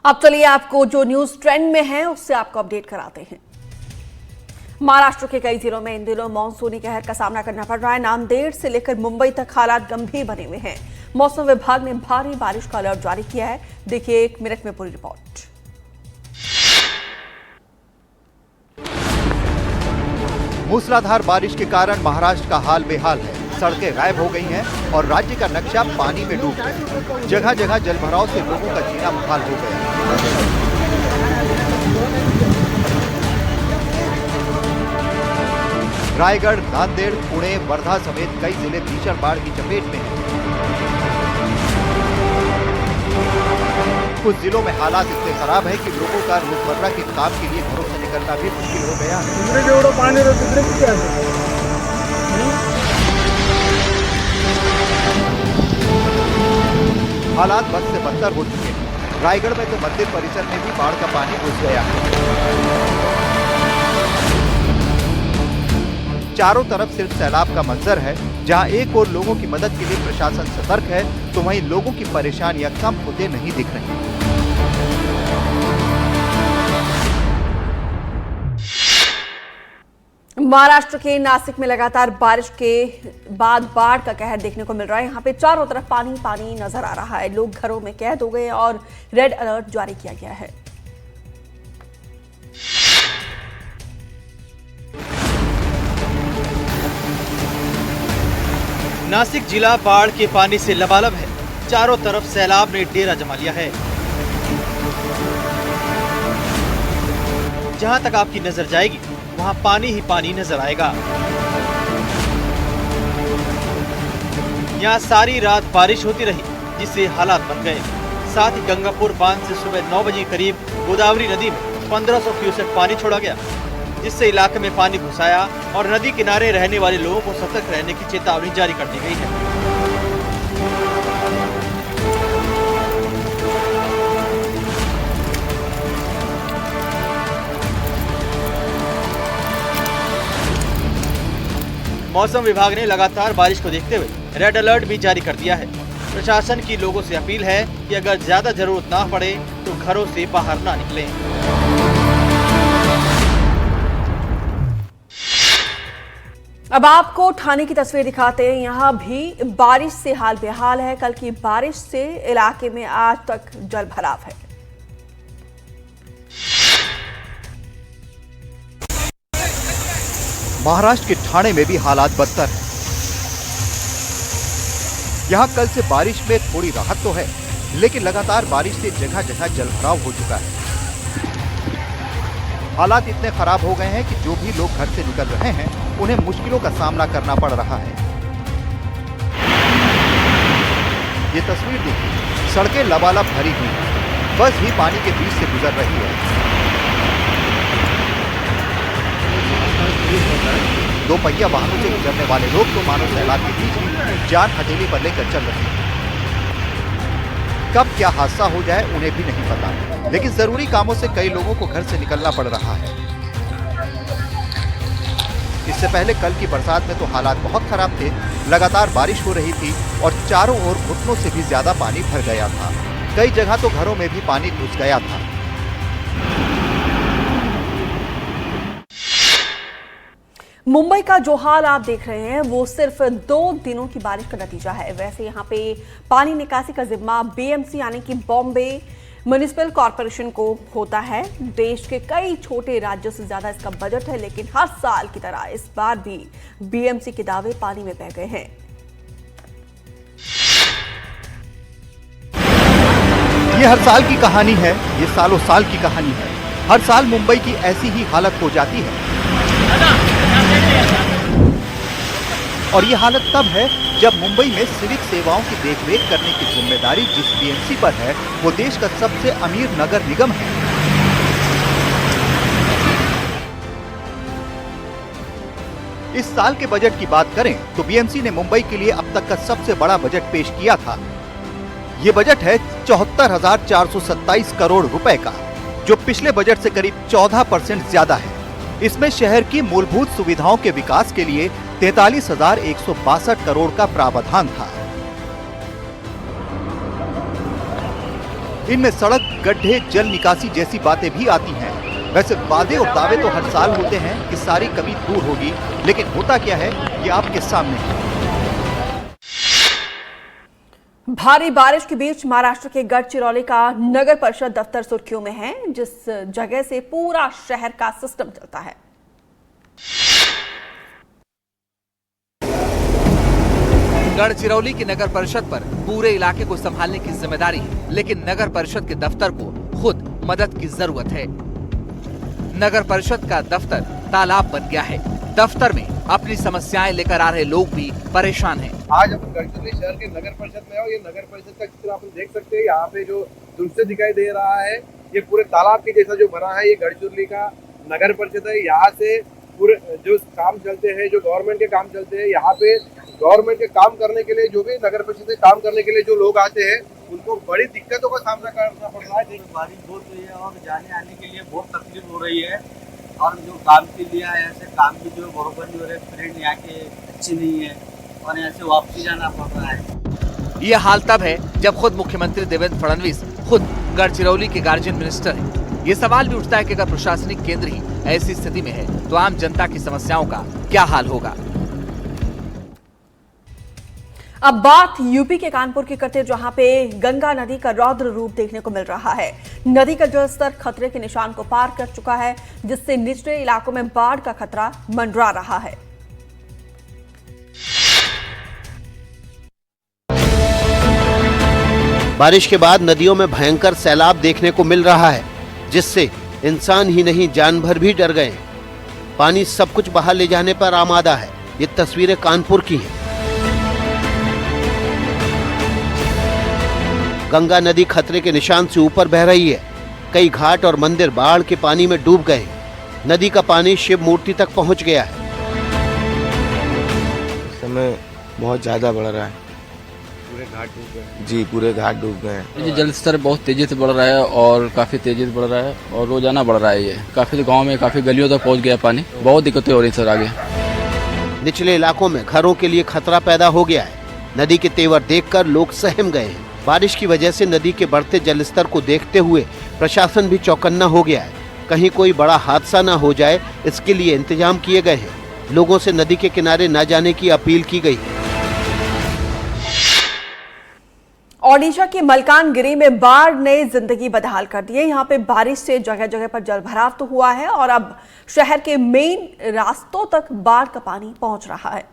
अब चलिए आपको जो न्यूज ट्रेंड में है उससे आपको अपडेट कराते हैं। महाराष्ट्र के कई जिलों में इन दिनों मानसूनी कहर का सामना करना पड़ रहा है। नांदेड़ से लेकर मुंबई तक हालात गंभीर बने हुए हैं। मौसम विभाग ने भारी बारिश का अलर्ट जारी किया है। देखिए 1 मिनट में पूरी रिपोर्ट। मूसलाधार बारिश के कारण महाराष्ट्र का हाल बेहाल है। सड़कें गायब हो गई हैं और राज्य का नक्शा पानी में डूब गया। जगह जगह जलभराव से लोगों का जीना मुहाल हो गया। रायगढ़, नांदेड़, पुणे, वर्धा समेत कई जिले भीषण बाढ़ की चपेट में हैं। कुछ जिलों में हालात इतने खराब है कि लोगों का रोजमर्रा के काम के लिए घरों से निकलना भी मुश्किल हो गया है। हालात बद से बदतर हो चुके हैं। रायगढ़ में तो मंदिर परिसर में भी बाढ़ का पानी घुस गया है। चारों तरफ सिर्फ सैलाब का मंजर है। जहां एक और लोगों की मदद के लिए प्रशासन सतर्क है, तो वहीं लोगों की परेशानियां कम होते नहीं दिख रही। महाराष्ट्र के नासिक में लगातार बारिश के बाद बाढ़ का कहर देखने को मिल रहा है। यहाँ पे चारों तरफ पानी पानी नजर आ रहा है। लोग घरों में कैद हो गए और रेड अलर्ट जारी किया गया है। नासिक जिला बाढ़ के पानी से लबालब है। चारों तरफ सैलाब ने डेरा जमा लिया है। जहां तक आपकी नजर जाएगी वहां पानी ही पानी नजर आएगा। यहाँ सारी रात बारिश होती रही, जिससे हालात बन गए। साथ ही गंगापुर बांध से सुबह 9 बजे करीब गोदावरी नदी में 1500 क्यूसेक पानी छोड़ा गया, जिससे इलाके में पानी घुस आया और नदी किनारे रहने वाले लोगों को सतर्क रहने की चेतावनी जारी कर दी गई है। मौसम विभाग ने लगातार बारिश को देखते हुए रेड अलर्ट भी जारी कर दिया है। प्रशासन की लोगों से अपील है कि अगर ज्यादा जरूरत ना पड़े तो घरों से बाहर ना निकलें। अब आपको ठाणे की तस्वीर दिखाते हैं। यहाँ भी बारिश से हाल बेहाल है। कल की बारिश से इलाके में आज तक जल भराव है। महाराष्ट्र के ठाणे में भी हालात बदतर हैं। यहाँ कल से बारिश में थोड़ी राहत तो है, लेकिन लगातार बारिश से जगह जगह जलभराव हो चुका है। हालात इतने खराब हो गए हैं कि जो भी लोग घर से निकल रहे हैं उन्हें मुश्किलों का सामना करना पड़ रहा है। ये तस्वीर देखिए, सड़कें लबालब भरी हुई हैं। बस भी पानी के बीच से गुजर रही है। दो पहिया वाहनों से गुजरने वाले लोग तो मानो सैलाब के बीच भी जान हथेली पर लेकर चल रहे हैं। कब क्या हादसा हो जाए उन्हें भी नहीं पता, लेकिन जरूरी कामों से कई लोगों को घर से निकलना पड़ रहा है। इससे पहले कल की बरसात में तो हालात बहुत खराब थे। लगातार बारिश हो रही थी और चारों ओर घुटनों से भी ज्यादा पानी भर गया था। कई जगह तो घरों में भी पानी घुस गया था। मुंबई का जो हाल आप देख रहे हैं वो सिर्फ 2 दिनों की बारिश का नतीजा है। वैसे यहाँ पे पानी निकासी का जिम्मा बीएमसी यानी कि बॉम्बे म्युनिसिपल कॉरपोरेशन को होता है। देश के कई छोटे राज्यों से ज्यादा इसका बजट है, लेकिन हर साल की तरह इस बार भी बीएमसी के दावे पानी में बह गए हैं। ये हर साल की कहानी है, ये सालों साल की कहानी है। हर साल मुंबई की ऐसी ही हालत हो जाती है। और ये हालत तब है जब मुंबई में सिविक सेवाओं की देखरेख करने की जिम्मेदारी जिस बीएमसी पर है वो देश का सबसे अमीर नगर निगम है। इस साल के बजट की बात करें तो बीएमसी ने मुंबई के लिए अब तक का सबसे बड़ा बजट पेश किया था। ये बजट है 74,427 करोड़ रुपए का, जो पिछले बजट से करीब 14% ज्यादा है। इसमें शहर की मूलभूत सुविधाओं के विकास के लिए 43,162 करोड़ का प्रावधान था। इनमें सड़क, गड्ढे, जल निकासी जैसी बातें भी आती हैं। वैसे वादे और दावे तो हर साल होते हैं कि सारी कमी दूर होगी, लेकिन होता क्या है ये आपके सामने है। भारी बारिश के बीच महाराष्ट्र के गढ़चिरौली का नगर परिषद दफ्तर सुर्खियों में है, जिस जगह से पूरा शहर का सिस्टम चलता है। गढ़चिरौली की नगर परिषद पर पूरे इलाके को संभालने की जिम्मेदारी है, लेकिन नगर परिषद के दफ्तर को खुद मदद की जरूरत है। नगर परिषद का दफ्तर तालाब बन गया है। दफ्तर में अपनी समस्याएं लेकर आ रहे लोग भी परेशान हैं। आज अपन गढ़चिरौली शहर के नगर परिषद में हो। ये नगर परिषद का चित्र आप देख सकते हैं। यहाँ पे जो दृश्य दिखाई दे रहा है ये पूरे तालाब के जैसा जो बना है, ये गढ़चिरौली का नगर परिषद है। यहाँ से पूरे जो काम चलते हैं, जो गवर्नमेंट के काम चलते हैं, यहाँ पे गवर्नमेंट के काम करने के लिए जो भी नगर परिषद से काम करने के लिए जो लोग आते हैं उनको बड़ी दिक्कतों का सामना करना पड़ रहा है। बारिश बहुत हुई है और जाने आने के लिए बहुत तकलीफ हो रही है, और जो काम के लिए आए ऐसे काम भी जो बरोबर नहीं हो रहे, ट्रेन यहाँ के अच्छी नहीं है और यहाँ से वापसी जाना पड़ रहा है। ये हाल तब है जब खुद मुख्यमंत्री देवेंद्र फडणवीस खुद गढ़चिरौली के गार्जियन मिनिस्टर हैं। ये सवाल भी उठता है कि अगर प्रशासनिक केंद्र ही ऐसी स्थिति में है तो आम जनता की समस्याओं का क्या हाल होगा। अब बात यूपी के कानपुर की करते, जहां पे गंगा नदी का रौद्र रूप देखने को मिल रहा है। नदी का जलस्तर खतरे के निशान को पार कर चुका है, जिससे निचले इलाकों में बाढ़ का खतरा मंडरा रहा है। बारिश के बाद नदियों में भयंकर सैलाब देखने को मिल रहा है, जिससे इंसान ही नहीं जानवर भी डर गए। पानी सब कुछ बहा ले जाने पर आमादा है। ये तस्वीरें कानपुर की हैं। गंगा नदी खतरे के निशान से ऊपर बह रही है। कई घाट और मंदिर बाढ़ के पानी में डूब गए। नदी का पानी शिव मूर्ति तक पहुंच गया है। समय बहुत ज्यादा बढ़ रहा है। पूरे घाट डूब गए जी, पूरे घाट डूब गए हैं। ये जल स्तर बहुत तेजी से बढ़ रहा है और काफी तेजी से बढ़ रहा है और रोजाना बढ़ रहा है। ये काफी गांव में काफी गलियों तक पहुंच गया पानी। बहुत दिक्कतें हो रही सर आगे। निचले इलाकों में घरों के लिए खतरा पैदा हो गया है। नदी के तेवर देखकर लोग सहम गए हैं। बारिश की वजह से नदी के बढ़ते जलस्तर को देखते हुए प्रशासन भी चौकन्ना हो गया है। कहीं कोई बड़ा हादसा न हो जाए, इसके लिए इंतजाम किए गए हैं। लोगों से नदी के किनारे न जाने की अपील की गई है। ओडिशा के मलकानगिरी में बाढ़ ने जिंदगी बदहाल कर दी है। यहाँ पे बारिश से जगह जगह पर जलभराव तो हुआ है और अब शहर के मेन रास्तों तक बाढ़ का पानी पहुंच रहा है।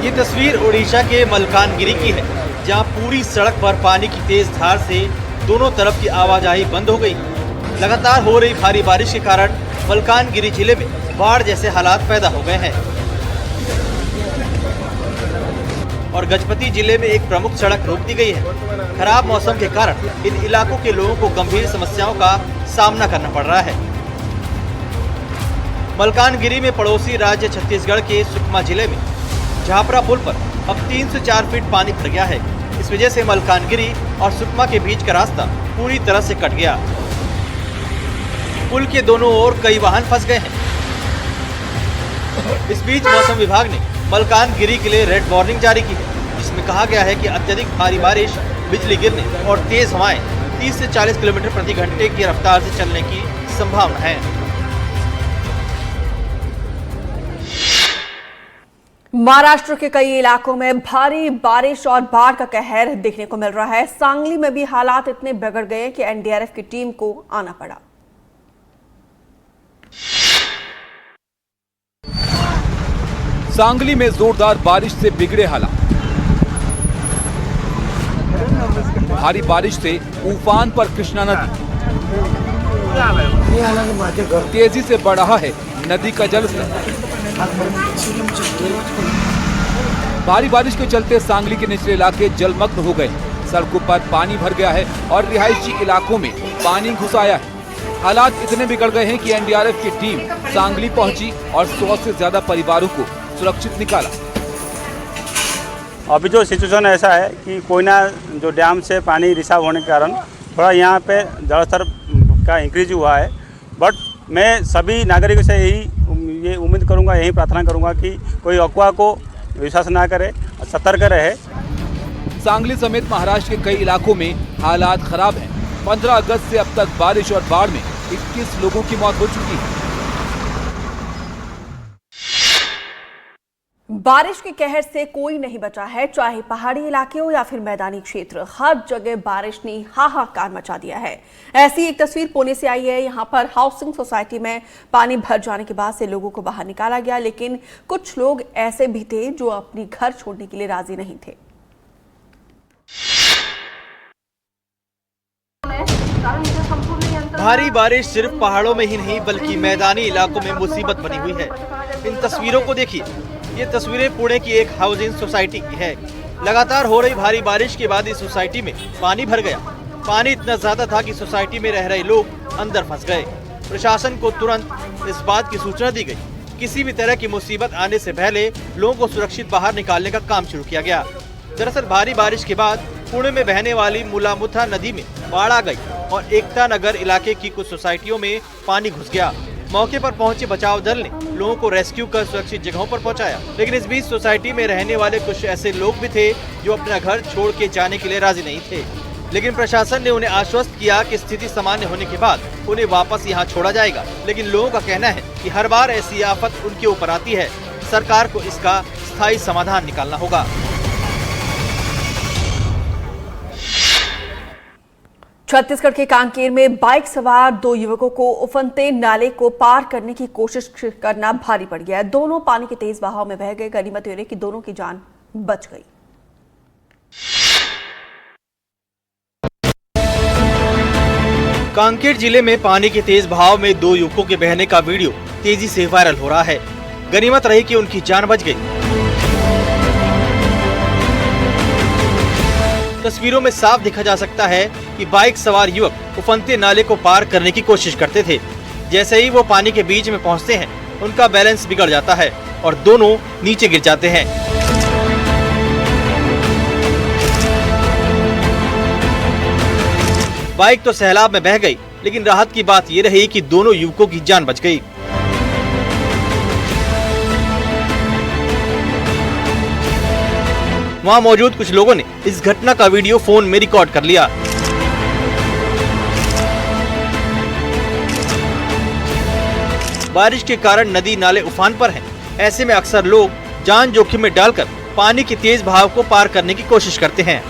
ये तस्वीर ओडिशा के मलकानगिरी की है, जहां पूरी सड़क पर पानी की तेज धार से दोनों तरफ की आवाजाही बंद हो गई। लगातार हो रही भारी बारिश के कारण मलकानगिरी जिले में बाढ़ जैसे हालात पैदा हो गए हैं और गजपति जिले में एक प्रमुख सड़क रोक दी गई है। खराब मौसम के कारण इन इलाकों के लोगों को गंभीर समस्याओं का सामना करना पड़ रहा है। मलकानगिरी में पड़ोसी राज्य छत्तीसगढ़ के सुकमा जिले में झापरा पुल पर अब 3 से 4 फीट पानी भर गया है। इस वजह से मलकानगिरी और सुकमा के बीच का रास्ता पूरी तरह से कट गया। पुल के दोनों ओर कई वाहन फंस गए हैं। इस बीच मौसम विभाग ने मलकानगिरी के लिए रेड वार्निंग जारी की है, जिसमें कहा गया है कि अत्यधिक भारी बारिश, बिजली गिरने और तेज हवाएं 30 से 40 किलोमीटर प्रति घंटे की रफ्तार से चलने की संभावना है। महाराष्ट्र के कई इलाकों में भारी बारिश और बाढ़ का कहर देखने को मिल रहा है। सांगली में भी हालात इतने बिगड़ गए कि एनडीआरएफ की टीम को आना पड़ा। सांगली में जोरदार बारिश से बिगड़े हालात। भारी बारिश से उफान पर कृष्णा नदी। तेजी से बढ़ रहा है नदी का जलस्तर। भारी बारिश के चलते सांगली के निचले इलाके जलमग्न हो गए। सड़कों पर पानी भर गया है और रिहायशी इलाकों में पानी घुस आया है। हालात इतने बिगड़ गए हैं कि एनडीआरएफ की टीम सांगली पहुंची और 100 से ज्यादा परिवारों को सुरक्षित निकाला। अभी जो सिचुएशन ऐसा है कि कोयना जो डैम से पानी रिसाव होने के कारण थोड़ा यहाँ पे जलस्तर का इंक्रीज हुआ है। बट मैं सभी नागरिकों से यही उम्मीद करूँगा, यही प्रार्थना करूँगा कि कोई अफवाह को विश्वास ना करे, सतर्क रहे। सांगली समेत महाराष्ट्र के कई इलाकों में हालात खराब हैं। 15 अगस्त से अब तक बारिश और बाढ़ में 21 लोगों की मौत हो चुकी है। बारिश के कहर से कोई नहीं बचा है, चाहे पहाड़ी इलाके हो या फिर मैदानी क्षेत्र, हर जगह बारिश ने हाहाकार मचा दिया है। ऐसी एक तस्वीर पुणे से आई है। यहाँ पर हाउसिंग सोसाइटी में पानी भर जाने के बाद से लोगों को बाहर निकाला गया, लेकिन कुछ लोग ऐसे भी थे जो अपनी घर छोड़ने के लिए राजी नहीं थे। भारी बारिश सिर्फ पहाड़ों में ही नहीं बल्कि मैदानी इलाकों में मुसीबत बनी हुई है। इन तस्वीरों को देखिए, ये तस्वीरें पुणे की एक हाउसिंग सोसाइटी की है। लगातार हो रही भारी बारिश के बाद इस सोसाइटी में पानी भर गया। पानी इतना ज्यादा था कि सोसाइटी में रह रहे लोग अंदर फंस गए। प्रशासन को तुरंत इस बात की सूचना दी गई। किसी भी तरह की मुसीबत आने से पहले लोगों को सुरक्षित बाहर निकालने का काम शुरू किया गया। दरअसल भारी बारिश के बाद पुणे में बहने वाली मुलामुथा नदी में बाढ़ आ गई और एकता नगर इलाके की कुछ सोसाइटियों में पानी घुस गया। मौके पर पहुंचे बचाव दल ने लोगों को रेस्क्यू कर सुरक्षित जगहों पर पहुंचाया, लेकिन इस बीच सोसाइटी में रहने वाले कुछ ऐसे लोग भी थे जो अपना घर छोड़ के जाने के लिए राजी नहीं थे। लेकिन प्रशासन ने उन्हें आश्वस्त किया कि स्थिति सामान्य होने के बाद उन्हें वापस यहाँ छोड़ा जाएगा। लेकिन लोगों का कहना है कि हर बार ऐसी आफत उनके ऊपर आती है। सरकार को इसका स्थायी समाधान निकालना होगा। छत्तीसगढ़ के कांकेर में बाइक सवार 2 युवकों को उफनते नाले को पार करने की कोशिश करना भारी पड़ गया। दोनों पानी के तेज बहाव में बह गए। गनीमत ये कि दोनों की जान बच गई। कांकेर जिले में पानी के तेज बहाव में 2 युवकों के बहने का वीडियो तेजी से वायरल हो रहा है। गनीमत रही कि उनकी जान बच गई। तस्वीरों में साफ देखा जा सकता है कि बाइक सवार युवक उफनते नाले को पार करने की कोशिश करते थे। जैसे ही वो पानी के बीच में पहुंचते हैं, उनका बैलेंस बिगड़ जाता है और दोनों नीचे गिर जाते हैं। बाइक तो सैलाब में बह गई, लेकिन राहत की बात ये रही कि दोनों युवकों की जान बच गई। वहां मौजूद कुछ लोगों ने इस घटना का वीडियो फोन में रिकॉर्ड कर लिया। बारिश के कारण नदी नाले उफान पर हैं। ऐसे में अक्सर लोग जान जोखिम में डालकर पानी के तेज बहाव को पार करने की कोशिश करते हैं।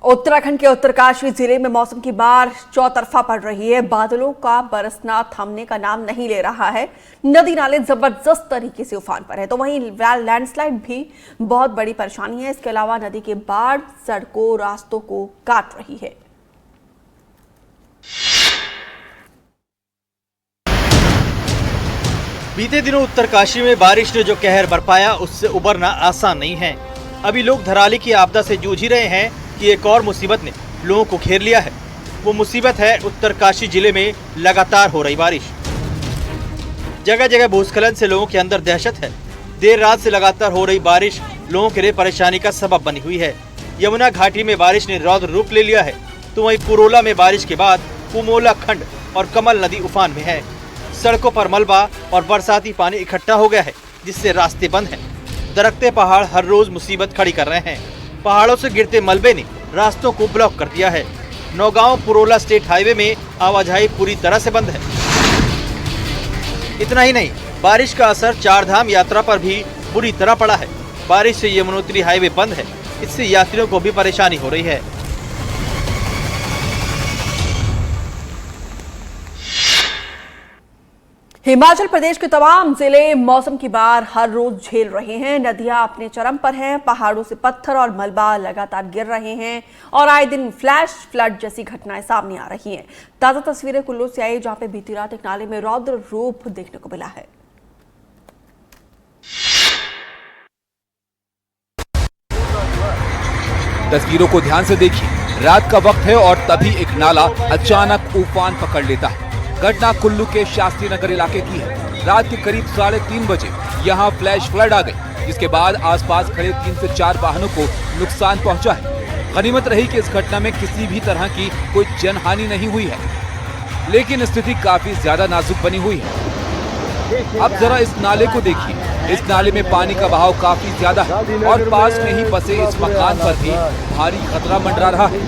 उत्तराखंड के उत्तरकाशी जिले में मौसम की मार चौतरफा पड़ रही है। बादलों का बरसना थमने का नाम नहीं ले रहा है। नदी नाले जबरदस्त तरीके से उफान पर है, तो वहीं लैंडस्लाइड भी बहुत बड़ी परेशानी है। इसके अलावा नदी के बाढ़ सड़कों रास्तों को काट रही है। बीते दिनों उत्तरकाशी में बारिश ने जो कहर बरपाया, उससे उबरना आसान नहीं है। अभी लोग धराली की आपदा से जूझ ही रहे हैं कि एक और मुसीबत ने लोगों को घेर लिया है। वो मुसीबत है उत्तरकाशी जिले में लगातार हो रही बारिश। जगह जगह भूस्खलन से लोगों के अंदर दहशत है। देर रात से लगातार हो रही बारिश लोगों के लिए परेशानी का सबब बनी हुई है। यमुना घाटी में बारिश ने रौद्र रूप ले लिया है, तो वहीं पुरोला में बारिश के बाद पुमोला खंड और कमल नदी उफान में है। सड़कों पर मलबा और बरसाती पानी इकट्ठा हो गया है, जिससे रास्ते बंद हैं। दरकते पहाड़ हर रोज मुसीबत खड़ी कर रहे हैं। पहाड़ों से गिरते मलबे ने रास्तों को ब्लॉक कर दिया है। नौगांव पुरोला स्टेट हाईवे में आवाजाही पूरी तरह से बंद है। इतना ही नहीं, बारिश का असर चारधाम यात्रा पर भी बुरी तरह पड़ा है। बारिश से यमुनोत्री हाईवे बंद है, इससे यात्रियों को भी परेशानी हो रही है। हिमाचल प्रदेश के तमाम जिले मौसम की मार हर रोज झेल रहे हैं। नदियां अपने चरम पर हैं। पहाड़ों से पत्थर और मलबा लगातार गिर रहे हैं और आए दिन फ्लैश फ्लड जैसी घटनाएं सामने आ रही हैं। ताजा तस्वीरें कुल्लू से आई, जहां पे बीती रात एक नाले में रौद्र रूप देखने को मिला है। तस्वीरों को ध्यान से देखिए। रात का वक्त है और तभी एक नाला अचानक उफान पकड़ लेता है। घटना कुल्लू के शास्त्री नगर इलाके की है। रात के करीब 3:30 बजे यहां फ्लैश फ्लड आ गई, जिसके बाद आसपास खड़े 3 से 4 वाहनों को नुकसान पहुंचा है। गनीमत रही कि इस घटना में किसी भी तरह की कोई जनहानि नहीं हुई है, लेकिन स्थिति काफी ज्यादा नाजुक बनी हुई है। अब जरा इस नाले को देखिए, इस नाले में पानी का बहाव काफी ज्यादा है और पास में ही बसे इस मकान पर भी भारी खतरा मंडरा रहा है।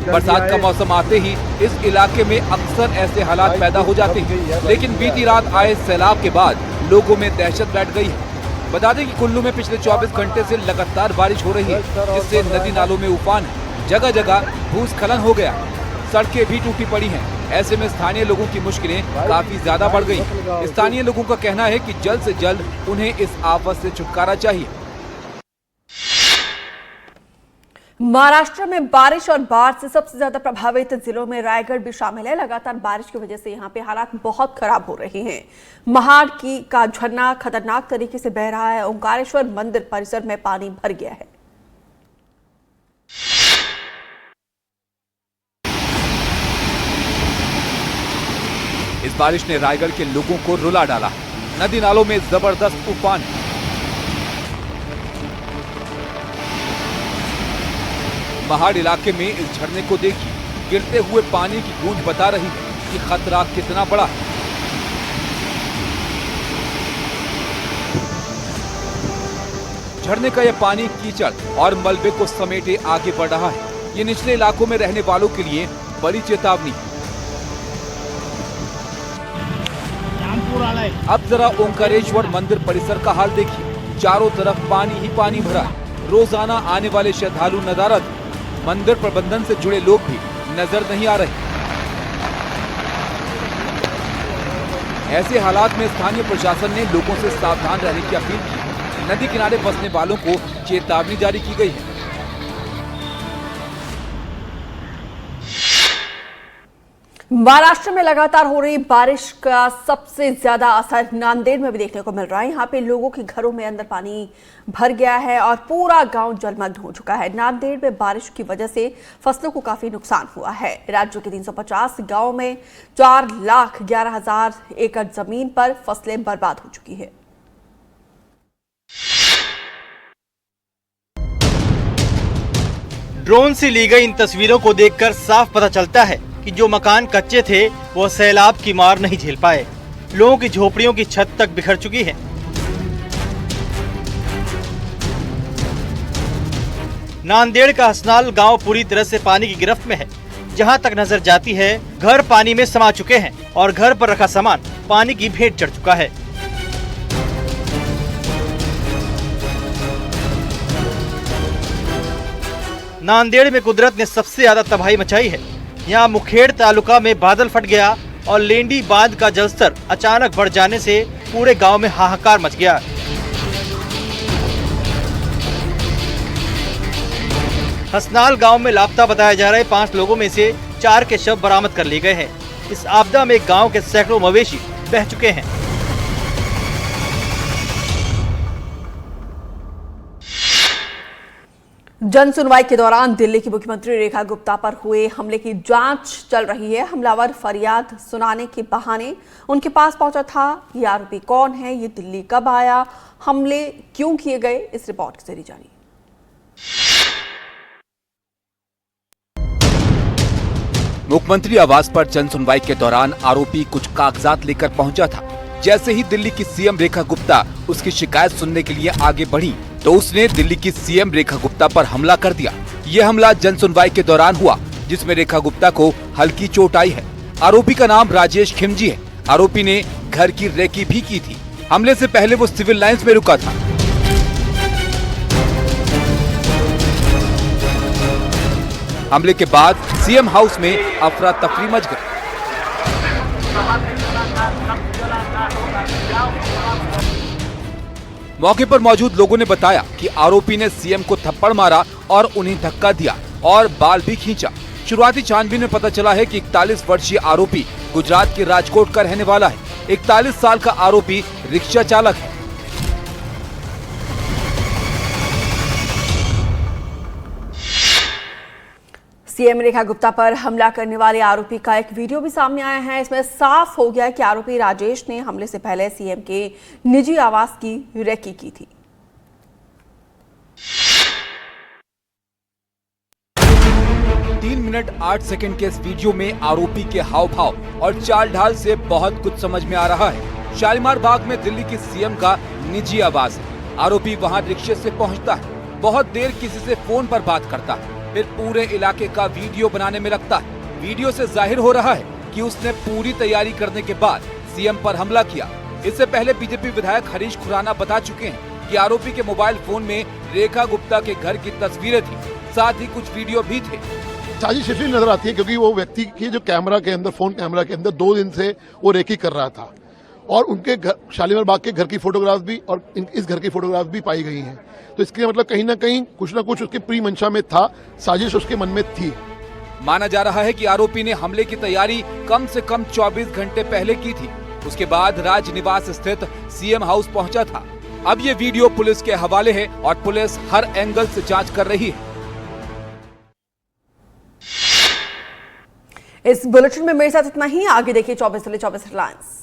बरसात का मौसम आते ही इस इलाके में अक्सर ऐसे हालात पैदा हो जाते हैं, लेकिन बीती रात आए सैलाब के बाद लोगों में दहशत बैठ गई है। बता दें कि कुल्लू में पिछले 24 घंटे से लगातार बारिश हो रही है, जिससे नदी नालों में उफान है, जगह जगह भूस्खलन हो गया, सड़कें भी टूटी पड़ी हैं। ऐसे में स्थानीय लोगों की मुश्किलें काफी ज्यादा बढ़ गई। स्थानीय लोगों का कहना है कि जल्द से जल्द उन्हें इस आफत से छुटकारा चाहिए। महाराष्ट्र में बारिश और बाढ़ से सबसे ज्यादा प्रभावित जिलों में रायगढ़ भी शामिल है। लगातार बारिश की वजह से यहाँ पे हालात बहुत खराब हो रहे हैं। महाड़ का झरना खतरनाक तरीके से बह रहा है। ओंकारेश्वर मंदिर परिसर में पानी भर गया है। इस बारिश ने रायगढ़ के लोगों को रुला डाला। नदी नालों में जबरदस्त उफान है। महाड़ इलाके में इस झरने को देखिए, गिरते हुए पानी की गूंज बता रही है कि खतरा कितना बड़ा है। झरने का यह पानी कीचड़ और मलबे को समेटे आगे बढ़ रहा है। ये निचले इलाकों में रहने वालों के लिए बड़ी चेतावनी है। अब जरा ओंकारेश्वर मंदिर परिसर का हाल देखिए, चारों तरफ पानी ही पानी भरा है। रोजाना आने वाले श्रद्धालु नजारत, मंदिर प्रबंधन से जुड़े लोग भी नजर नहीं आ रहे। ऐसे हालात में स्थानीय प्रशासन ने लोगों से सावधान रहने की अपील की। नदी किनारे बसने वालों को चेतावनी जारी की गई है। महाराष्ट्र में लगातार हो रही बारिश का सबसे ज्यादा असर नांदेड़ में भी देखने को मिल रहा है। यहाँ पे लोगों के घरों में अंदर पानी भर गया है और पूरा गांव जलमग्न हो चुका है। नांदेड़ में बारिश की वजह से फसलों को काफी नुकसान हुआ है। राज्य के 350 गांव में 4,11,000 एकड़ जमीन पर फसलें बर्बाद हो चुकी है। ड्रोन से ली गई इन तस्वीरों को देखकर साफ पता चलता है कि जो मकान कच्चे थे वो सैलाब की मार नहीं झेल पाए। लोगों की झोपड़ियों की छत तक बिखर चुकी है। नांदेड़ का हसनाल गांव पूरी तरह से पानी की गिरफ्त में है। जहां तक नजर जाती है घर पानी में समा चुके हैं और घर पर रखा सामान पानी की भेंट चढ़ चुका है। नांदेड़ में कुदरत ने सबसे ज्यादा तबाही मचाई है। यहाँ मुखेड़ तालुका में बादल फट गया और लेंडी बांध का जलस्तर अचानक बढ़ जाने से पूरे गांव में हाहाकार मच गया। हसनाल गांव में लापता बताए जा रहे 5 लोगों में से 4 के शव बरामद कर लिए गए हैं। इस आपदा में गांव के सैकड़ों मवेशी बह चुके हैं। जन सुनवाई के दौरान दिल्ली की मुख्यमंत्री रेखा गुप्ता पर हुए हमले की जांच चल रही है। हमलावर फरियाद सुनाने के बहाने उनके पास पहुंचा था। ये आरोपी कौन है, ये दिल्ली कब आया, हमले क्यों किए गए, इस रिपोर्ट के जरिए जानिए। मुख्यमंत्री आवास पर जन सुनवाई के दौरान आरोपी कुछ कागजात लेकर पहुंचा था। जैसे ही दिल्ली की सीएम रेखा गुप्ता उसकी शिकायत सुनने के लिए आगे बढ़ी तो उसने दिल्ली की सीएम रेखा गुप्ता पर हमला कर दिया। ये हमला जन सुनवाई के दौरान हुआ, जिसमें रेखा गुप्ता को हल्की चोट आई है। आरोपी का नाम राजेश खिमजी है। आरोपी ने घर की रेकी भी की थी। हमले से पहले वो सिविल लाइंस में रुका था। हमले के बाद सीएम हाउस में अफरा तफरी मच गई। मौके पर मौजूद लोगों ने बताया कि आरोपी ने सीएम को थप्पड़ मारा और उन्हें धक्का दिया और बाल भी खींचा। शुरुआती छानबीन में पता चला है कि 41 वर्षीय आरोपी गुजरात के राजकोट का रहने वाला है। 41 साल का आरोपी रिक्शा चालक है। सीएम रेखा गुप्ता पर हमला करने वाले आरोपी का एक वीडियो भी सामने आया है। इसमें साफ हो गया कि आरोपी राजेश ने हमले से पहले सीएम के निजी आवास की रेकी की थी। तीन मिनट 8 सेकंड के इस वीडियो में आरोपी के हाव भाव और चाल ढाल से बहुत कुछ समझ में आ रहा है। शालीमार बाग में दिल्ली की सीएम का निजी आवास है। आरोपी वहां रिक्शे से पहुंचता है, बहुत देर किसी से फोन पर बात करता है, फिर पूरे इलाके का वीडियो बनाने में लगता है। वीडियो से जाहिर हो रहा है कि उसने पूरी तैयारी करने के बाद सीएम पर हमला किया। इससे पहले बीजेपी विधायक हरीश खुराना बता चुके हैं कि आरोपी के मोबाइल फोन में रेखा गुप्ता के घर की तस्वीरें थी, साथ ही कुछ वीडियो भी थे। साजिश इसलिए नजर आती है क्योंकि वो व्यक्ति की जो कैमरा के अंदर, फोन कैमरा के अंदर 2 दिन से वो रेकी कर रहा था और उनके घर, शालीमार बाग के घर की फोटोग्राफ भी और इस घर की फोटोग्राफ भी पाई गई हैं। तो इसके मतलब कहीं ना कहीं कुछ ना कुछ उसकी प्री मंशा में था, साजिश उसके मन में थी। माना जा रहा है कि आरोपी ने हमले की तैयारी कम से कम 24 घंटे पहले की थी। उसके बाद राजनिवास स्थित सीएम हाउस पहुंचा था। अब ये वीडियो पुलिस के हवाले है और पुलिस हर एंगल से जांच कर रही है। इस बुलेटिन में मेरे साथ इतना ही। आगे देखिए 24 से 24 हेडलाइंस।